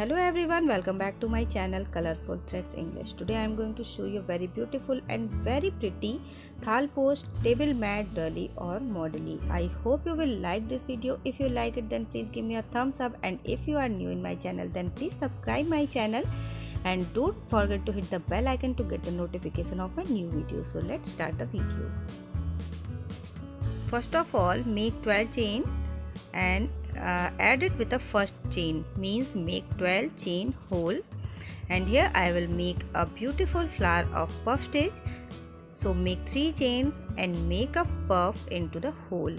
Hello everyone, welcome back to my channel Colorful Threads English. Today I am going to show you very beautiful and very pretty thal post table mat dolly or modely. I hope you will like this video. If you like it, then please give me a thumbs up, and if you are new in my channel, then please subscribe my channel and don't forget to hit the bell icon to get the notification of my new video. So let's start the video. First of all, make 12 chain and add it with the first chain, means make 12 chain hole, and here I will make a beautiful flower of puff stitch. So make 3 chains and make a puff into the hole.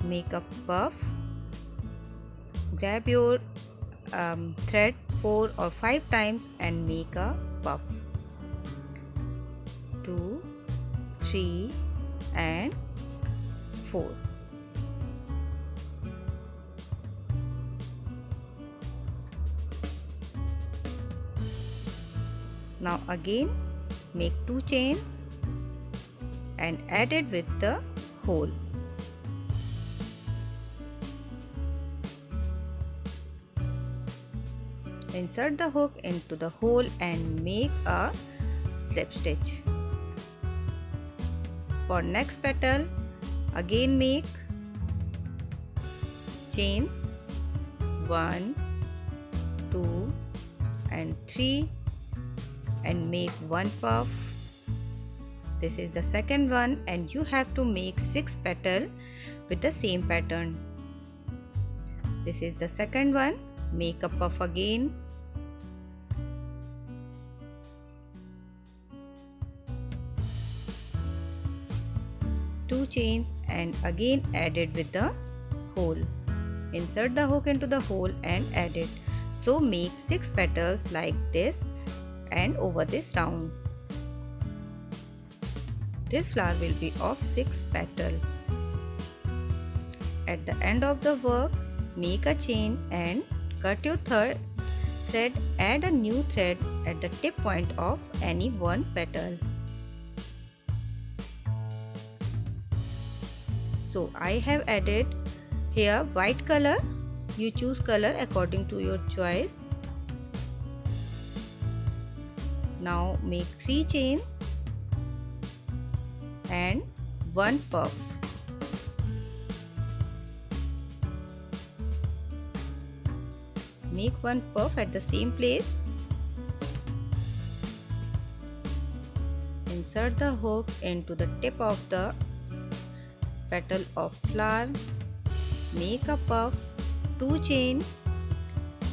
Make a puff, grab your thread 4 or 5 times and make a puff. 2, 3 and 4. Now again make 2 chains and add it with the hole. Insert the hook into the hole and make a slip stitch. For next petal, again make chains 1, 2 and 3 and make 1 puff. This is the second one, and you have to make 6 petals with the same pattern. This is the second one, make a puff again. Two chains and again add it with the hole. Insert the hook into the hole and add it. So make 6 petals like this and over this round. This flower will be of 6 petals. At the end of the work, make a chain and cut your third thread. Add a new thread at the tip point of any one petal. So I have added here white color. You choose color according to your choice. Now make 3 chains and 1 puff. Make 1 puff at the same place. Insert the hook into the tip of the petal of flower. Make a puff, 2 chain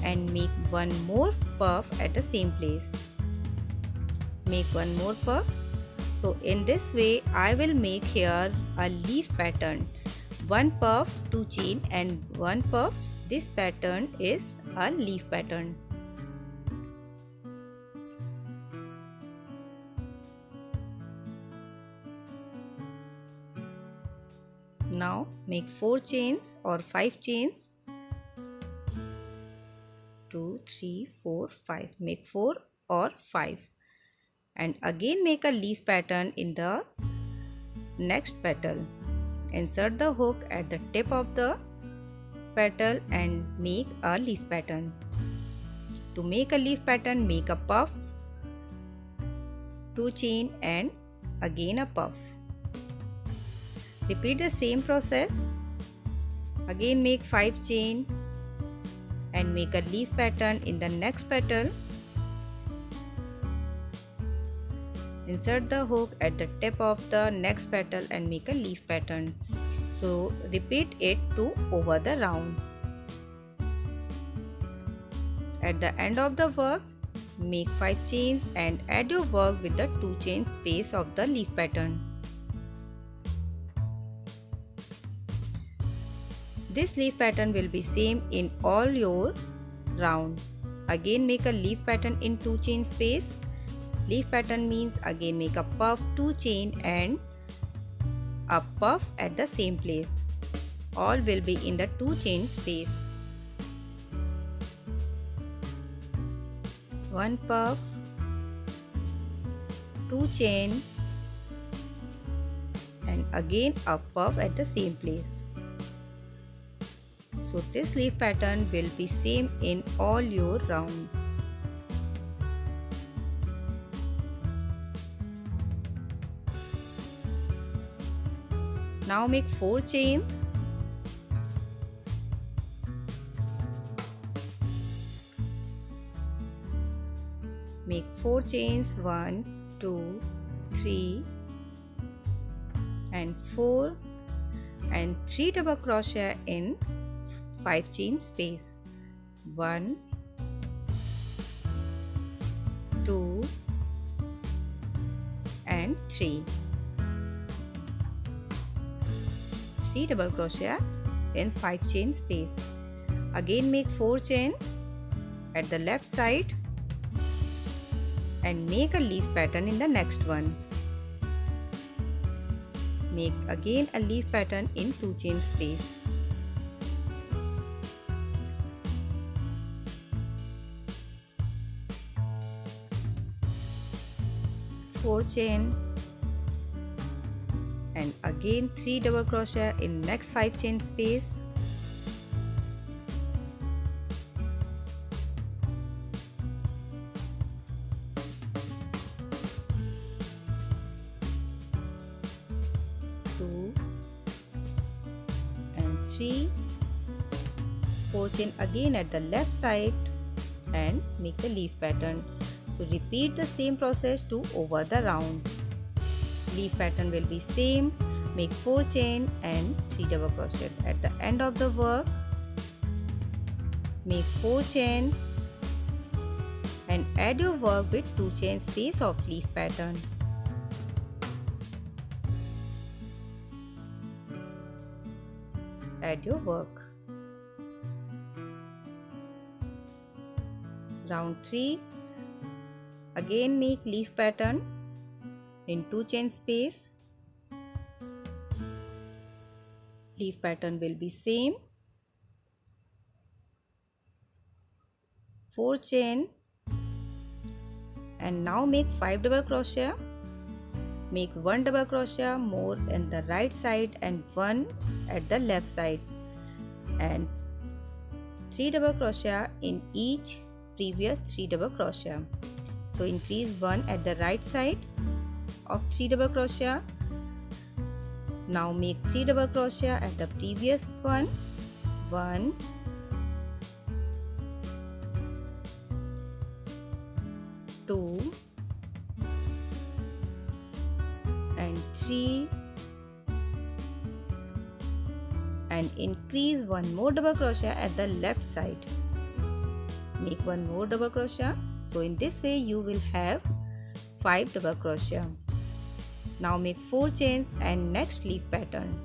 and make 1 more puff at the same place. Make 1 more puff. So in this way I will make here a leaf pattern. 1 puff, 2 chain and 1 puff. This pattern is a leaf pattern. Now make 4 chains or 5 chains. 2, 3, 4, 5. Make 4 or 5. And again make a leaf pattern in the next petal. Insert the hook at the tip of the petal and make a leaf pattern. To make a leaf pattern, make a puff, 2 chain and again a puff. Repeat the same process. Again make 5 chain and make a leaf pattern in the next petal. Insert the hook at the tip of the next petal and make a leaf pattern. So repeat it to over the round. At the end of the work, make 5 chains and add your work with the 2 chain space of the leaf pattern. This leaf pattern will be same in all your round. Again make a leaf pattern in 2 chain space. Leaf pattern means again make a puff, 2 chain and a puff at the same place. All will be in the 2 chain space. 1 puff, 2 chain and again a puff at the same place. So this leaf pattern will be same in all your round. Now make 4 chains. Make 4 chains, 1, 2, 3 and 4 and 3 double crochet in 5 chain space. 1, 2 and 3. 3 double crochet in 5 chain space. Again make 4 chain at the left side and make a leaf pattern in the next one. Make again a leaf pattern in 2 chain space. Four chain and again 3 double crochet in next 5 chain space. Two and 3. 4 chain again at the left side and make the leaf pattern. So repeat the same process to over the round. Leaf pattern will be same. Make 4 chain and 3 double crochet at the end of the work. Make 4 chains and add your work with 2 chain space of leaf pattern. Add your work. Round 3. Again make leaf pattern in 2 chain space. Leaf pattern will be same. 4 chain and now make 5 double crochet. Make 1 double crochet more in the right side and 1 at the left side and 3 double crochet in each previous 3 double crochet. So increase 1 at the right side of 3 double crochet. Now make 3 double crochet at the previous one. 1, 2 and 3 and increase 1 more double crochet at the left side. Make 1 more double crochet. So in this way you will have 5 double crochet. Now make 4 chains and next leaf pattern.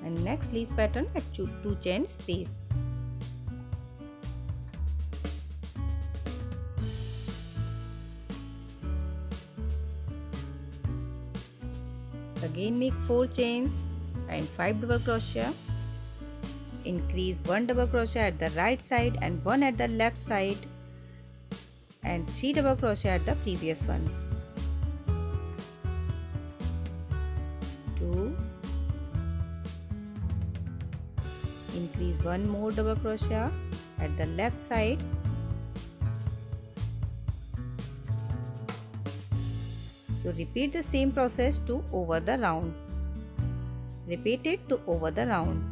And next leaf pattern at 2 chain space. Again make 4 chains and 5 double crochet. Increase 1 double crochet at the right side and 1 at the left side and 3 double crochet at the previous one. 2. Increase 1 more double crochet at the left side. So repeat the same process to over the round. Repeat it to over the round.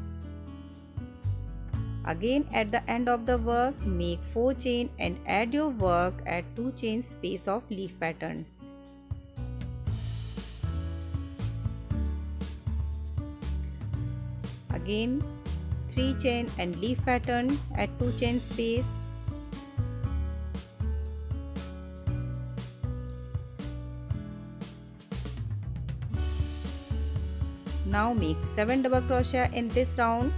Again at the end of the work make 4 chain and add your work at 2 chain space of leaf pattern. Again 3 chain and leaf pattern at 2 chain space. Now make 7 double crochet in this round.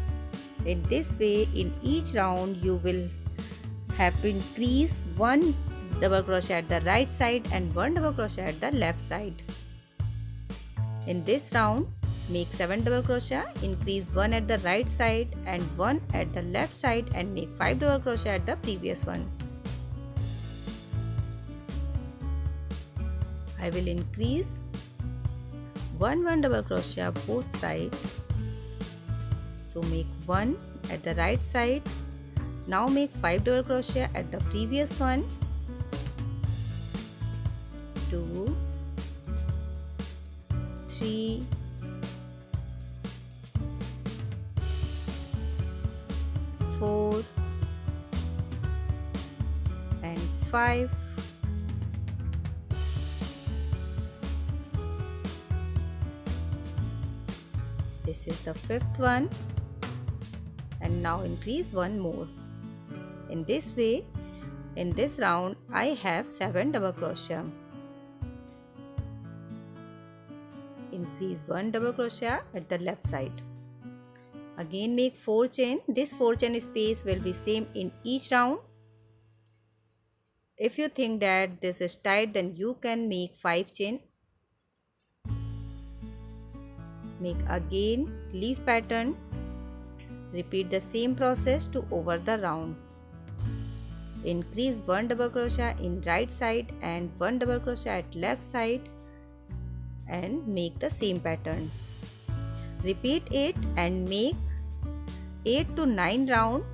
In this way, in each round you will have to increase 1 double crochet at the right side and 1 double crochet at the left side. In this round, make 7 double crochet, increase 1 at the right side and 1 at the left side and make 5 double crochet at the previous one. I will increase one double crochet both sides. So make 1 at the right side. Now make 5 double crochet at the previous one. 2, 3, 4 and 5. This is the 5th one, and now increase one more. In this way, in this round I have 7 double crochet. Increase 1 double crochet at the left side. Again make 4 chain. This 4 chain space will be same in each round. If you think that this is tight, then you can make 5 chain. Make again leaf pattern. Repeat the same process to over the round. Increase 1 double crochet in right side and 1 double crochet at left side and make the same pattern. Repeat it and make 8 to 9 round.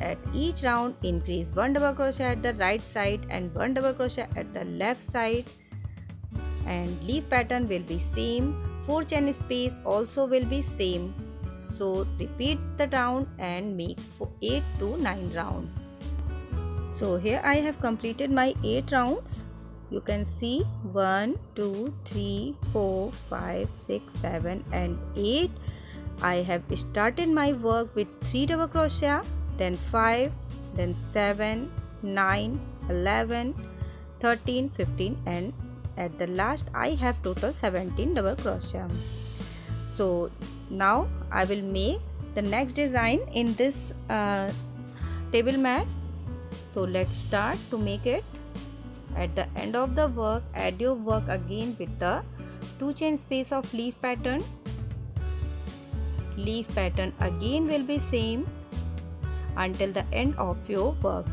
At each round increase 1 double crochet at the right side and 1 double crochet at the left side, and leaf pattern will be same. 4 chain space also will be same. So repeat the round and make 8 to 9 round. So here I have completed my 8 rounds. You can see 1, 2, 3, 4, 5, 6, 7 and 8. I have started my work with 3 double crochet, then 5, then 7, 9, 11, 13, 15 and at the last I have total 17 double crochet. So now I will make the next design in this table mat. So let's start to make it. At the end of the work, add your work again with the 2 chain space of leaf pattern. Leaf pattern again will be same until the end of your work.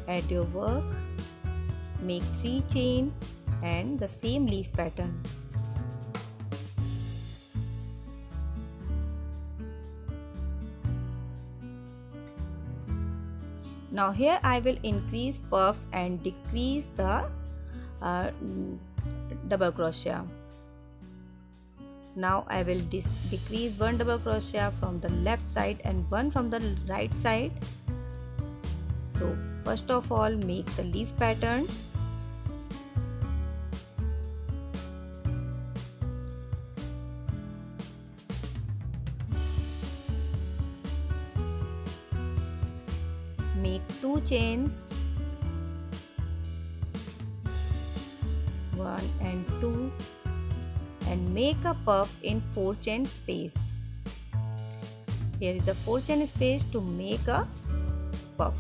Add your work, make 3 chain and the same leaf pattern. Now here I will increase puffs and decrease the double crochet. Now I will decrease 1 double crochet from the left side and 1 from the right side. So first of all make the leaf pattern. Make 2 chains, 1 and 2, and make a puff in 4 chain space. Here is the 4 chain space to make a puff.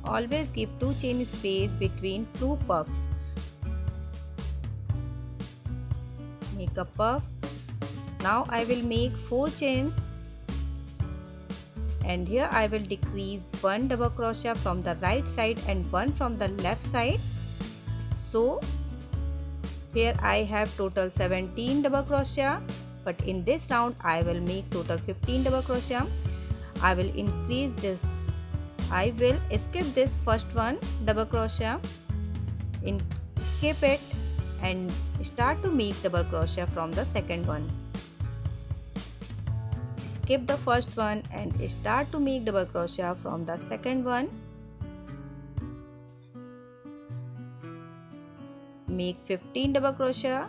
Always give 2 chain space between 2 puffs. Make a puff. Now I will make 4 chains. And here I will decrease 1 double crochet from the right side and 1 from the left side. So here I have total 17 double crochet, but in this round I will make total 15 double crochet. I will increase this. I will skip this first one double crochet, skip it and start to make double crochet from the second one. Skip the first one and start to make double crochet from the second one. Make 15 double crochet.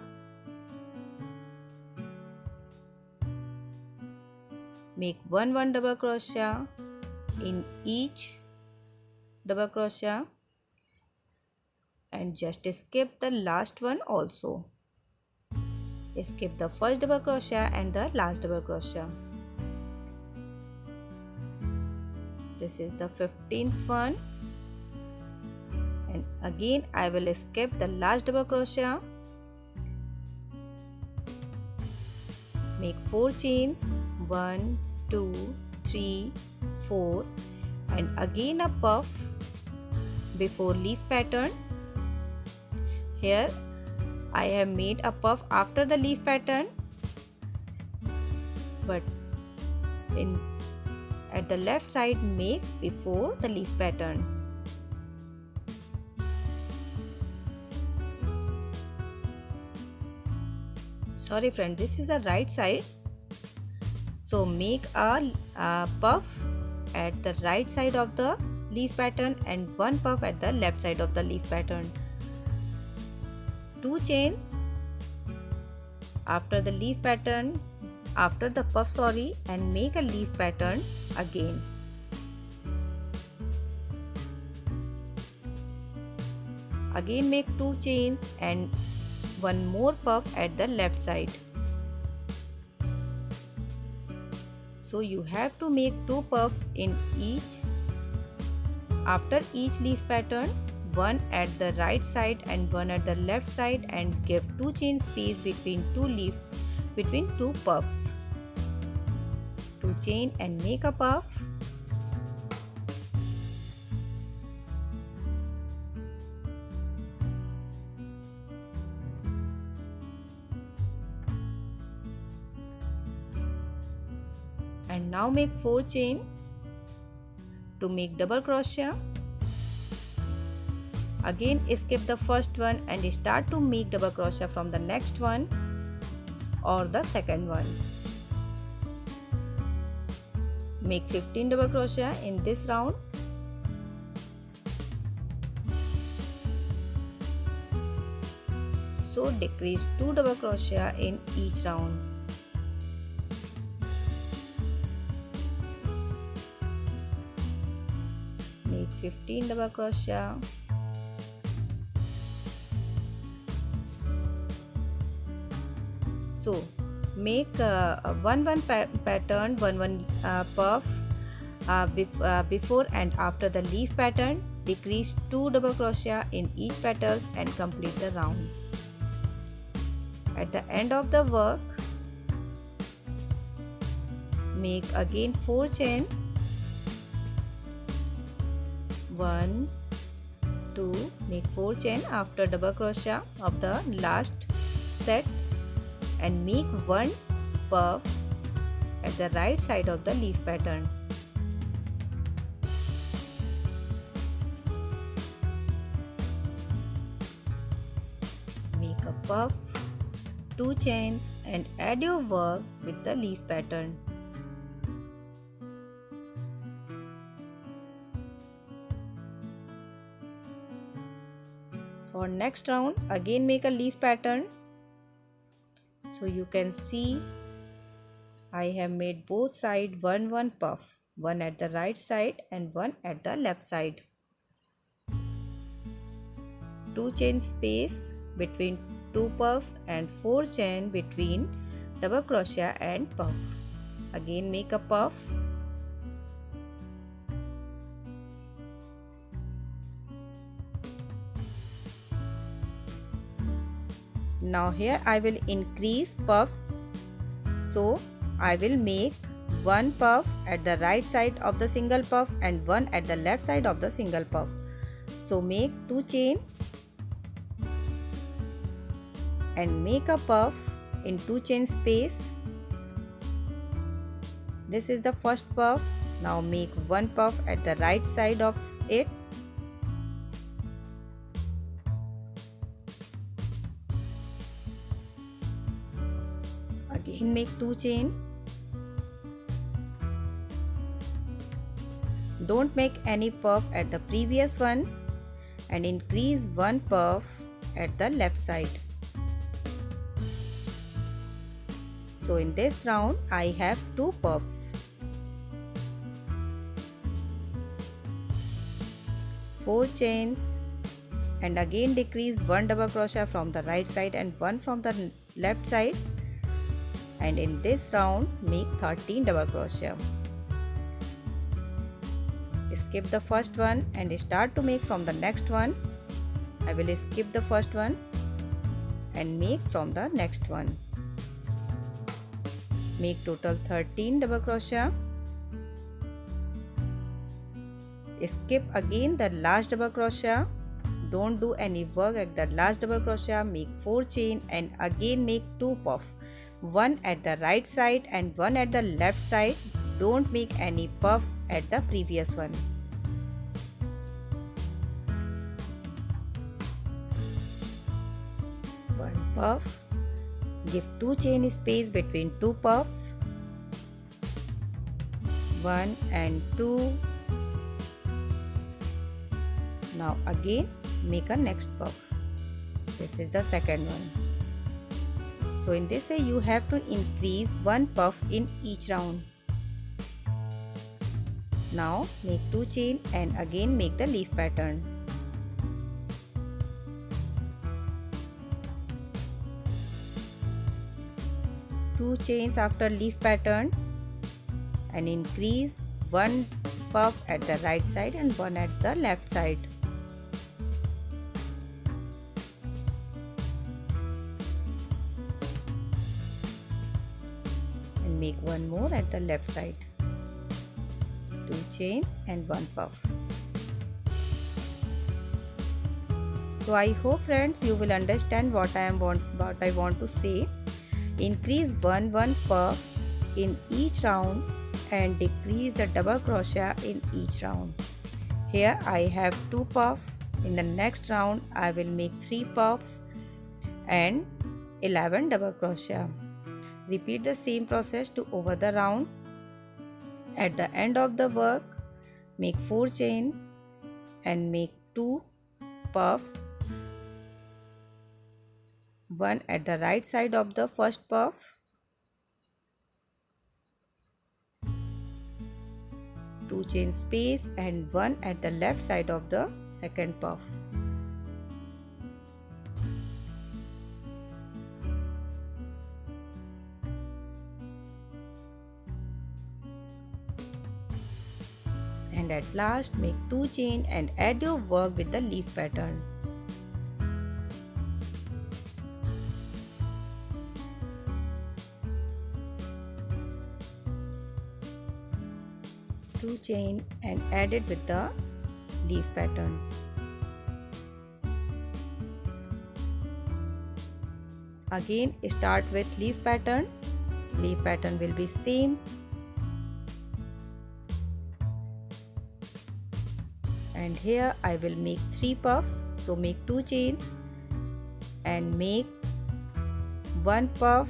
Make 1 double crochet in each double crochet and just skip the last one also. Skip the first double crochet and the last double crochet. This is the 15th one, and again I will skip the last double crochet. Make 4 chains, 1, 2, 3, 4 and again a puff before leaf pattern. Here I have made a puff after the leaf pattern, but at the left side make before the leaf pattern. Sorry friend, this is the right side. So make a puff at the right side of the leaf pattern and one puff at the left side of the leaf pattern. 2 chains after the leaf pattern, after the puff, and make a leaf pattern again. Again make 2 chains and one more puff at the left side. So you have to make 2 puffs in each after each leaf pattern, one at the right side and one at the left side, and give 2 chain space between 2 puffs. 2 chain and make a puff. And now make 4 chain to make double crochet. Again skip the first one and start to make double crochet from the next one or the second one. Make 15 double crochet in this round. So decrease 2 double crochet in each round. Make 15 double crochet. So make a 1-1 pattern, 1-1 puff before and after the leaf pattern. Decrease 2 double crochet in each petals and complete the round. At the end of the work, make again 4 chain. 1, 2, make 4 chain after double crochet of the last set and make 1 puff at the right side of the leaf pattern. Make a puff, 2 chains and add your work with the leaf pattern. For next round, again make a leaf pattern. So you can see I have made both sides 1-1 puff, one at the right side and one at the left side. 2 chain space between 2 puffs and 4 chain between double crochet and puff. Again make a puff. Now here I will increase puffs, so I will make 1 puff at the right side of the single puff and 1 at the left side of the single puff. So make 2 chain and make a puff in 2 chain space. This is the first puff. Now make 1 puff at the right side of it. Again make 2 chain. Don't make any puff at the previous one and increase 1 puff at the left side. So in this round I have 2 puffs. 4 chains and again decrease 1 double crochet from the right side and 1 from the left side, and in this round make 13 double crochet. Skip the first one and start to make from the next one. I will skip the first one and make from the next one. Make total 13 double crochet. skip again the last double crochet. Don't do any work at the last double crochet. Make 4 chain and again make 2 puff, one at the right side and one at the left side. Don't make any puff at the previous one. One puff. Give 2 chain space between 2 puffs. 1 and 2. Now again make a next puff. This is the second one. So in this way you have to increase 1 puff in each round. Now make 2 chain and again make the leaf pattern. Two chains after leaf pattern and increase 1 puff at the right side and 1 at the left side. And make 1 more at the left side. 2 chain and 1 puff. So I hope friends you will understand what I want to say. Increase 1 puff in each round and decrease the double crochet in each round. Here I have 2 puffs. In the next round I will make 3 puffs and 11 double crochet. Repeat the same process to over the round. At the end of the work, make 4 chain and make 2 puffs, one at the right side of the first puff, two chain space and one at the left side of the second puff. And at last make 2 chain and add your work with the leaf pattern. Two chain and add it with the leaf pattern. Again start with leaf pattern. Leaf pattern will be same. And here I will make 3 puffs, so make 2 chains and make 1 puff,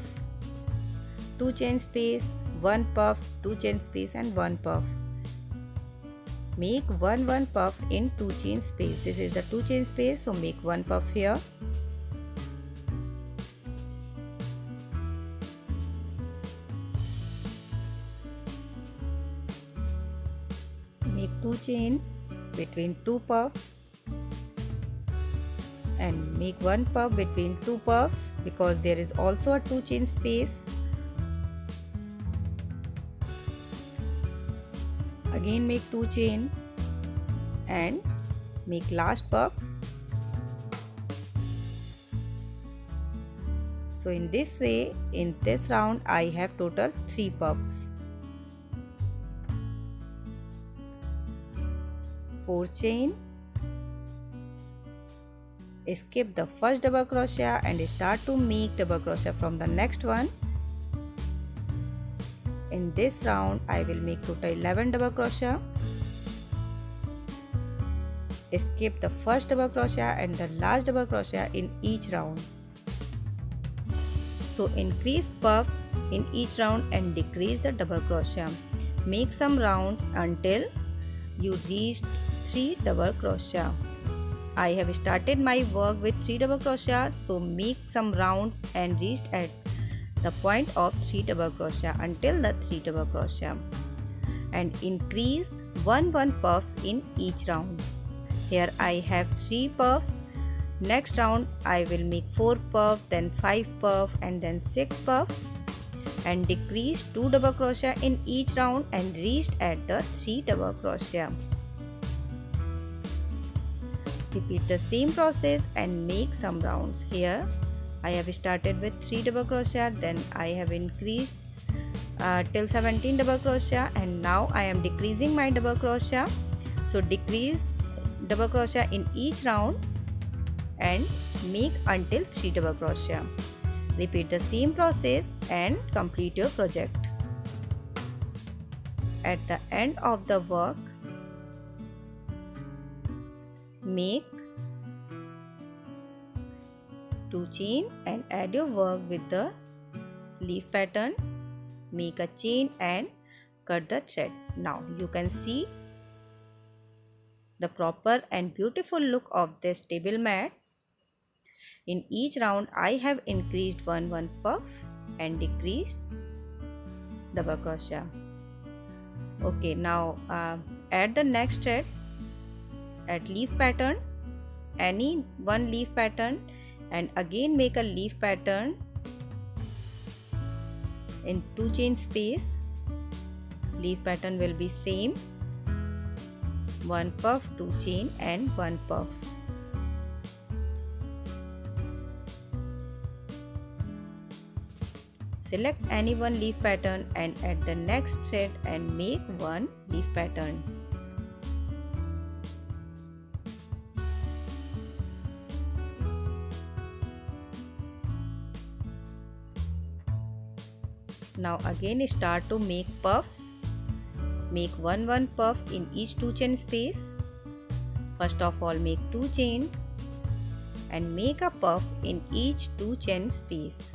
2 chain space, 1 puff, 2 chain space and 1 puff. Make 1 puff in 2 chain space. This is the 2 chain space, so make 1 puff here. Make 2 chain between 2 puffs and make 1 puff between 2 puffs because there is also a 2 chain space. Again make 2 chain and make last puff. So in this way, in this round I have total 3 puffs. 4 chain, skip the first double crochet and start to make double crochet from the next one. In this round I will make total 11 double crochet. Skip the first double crochet and the last double crochet in each round. So increase puffs in each round and decrease the double crochet. Make some rounds until you reach 3 double crochet. I have started my work with 3 double crochet, so make some rounds and reach at the point of 3 double crochet until the 3 double crochet and increase 1 puffs in each round. Here I have 3 puffs. Next round I will make 4 puff, then 5 puff and then 6 puff and decrease 2 double crochet in each round and reached at the 3 double crochet. Repeat the same process and make some rounds. Here I have started with 3 double crochet, then I have increased till 17 double crochet and now I am decreasing my double crochet. So decrease double crochet in each round and make until 3 double crochet. Repeat the same process and complete your project. At the end of the work, make 2 chain and add your work with the leaf pattern. Make a chain and cut the thread. Now you can see the proper and beautiful look of this table mat. In each round I have increased one puff and decreased double crochet. Okay, now add the next thread at leaf pattern, any one leaf pattern, and again make a leaf pattern in 2 chain space. Leaf pattern will be same, 1 puff, 2 chain and 1 puff. Select any one leaf pattern and add the next thread and make 1 leaf pattern. Now again start to make puffs. Make one puff in each 2 chain space. First of all make 2 chain and make a puff in each 2 chain space.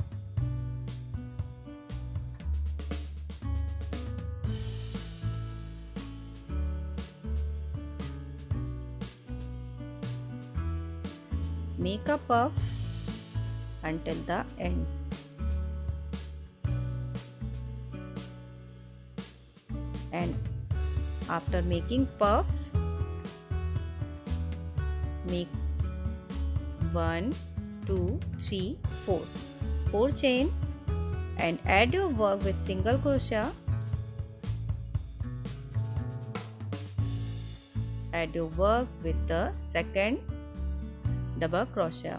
Make a puff until the end. And after making puffs, make 1, 2, 3, 4 chain and add your work with single crochet. Add your work with the second double crochet.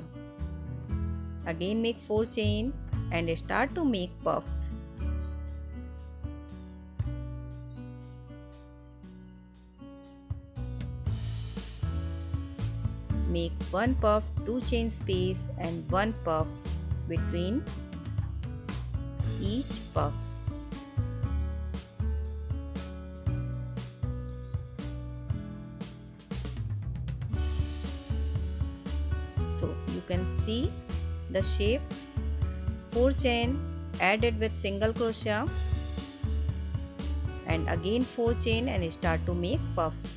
Again make 4 chains and start to make puffs. Make 1 puff, 2 chain space and 1 puff between each puffs. So you can see the shape. 4 chain, add it with single crochet and again 4 chain and start to make puffs.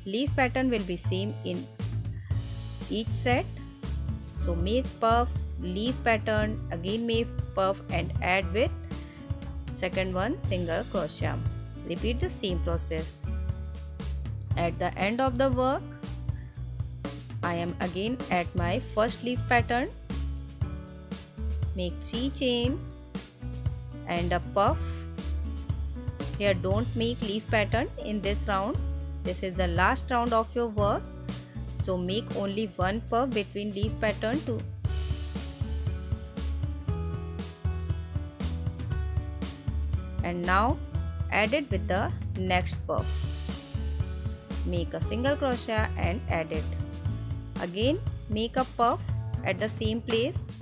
Leaf pattern will be same in each set. So make puff, leaf pattern, again make puff and add with second one single crochet. Repeat the same process. At the end of the work, I am again at my first leaf pattern. Make 3 chains and a puff. Here don't make leaf pattern in this round. This is the last round of your work. So make only 1 puff between leaf pattern to and now add it with the next puff. Make a single crochet and add it. Again make a puff at the same place.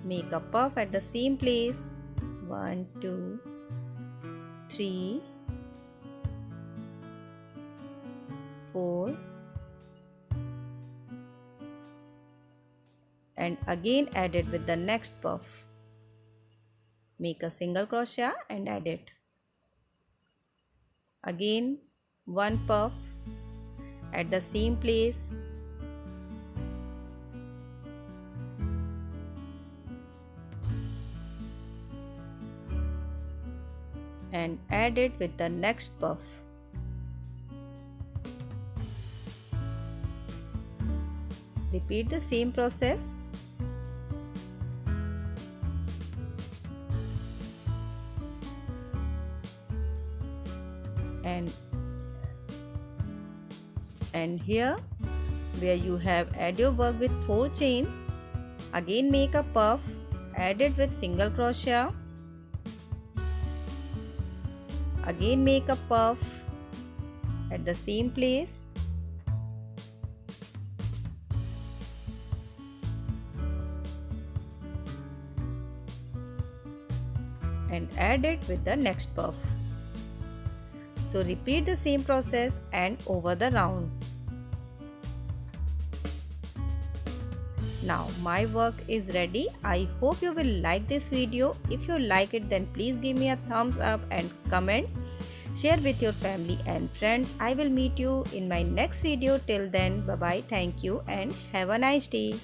Make a puff at the same place. 1, 2, 3, 4 and again add it with the next puff. Make a single crochet and add it. Again 1 puff at the same place. And add it with the next puff. Repeat the same process. And here where you have add your work with 4 chains, again make a puff, add it with single crochet, again make a puff, at the same place. And add it with the next puff. So repeat the same process and over the round. Now my work is ready. I hope you will like this video. If you like it, then please give me a thumbs up and comment. Share with your family and friends. I will meet you in my next video. Till then, bye bye. Thank you and have a nice day.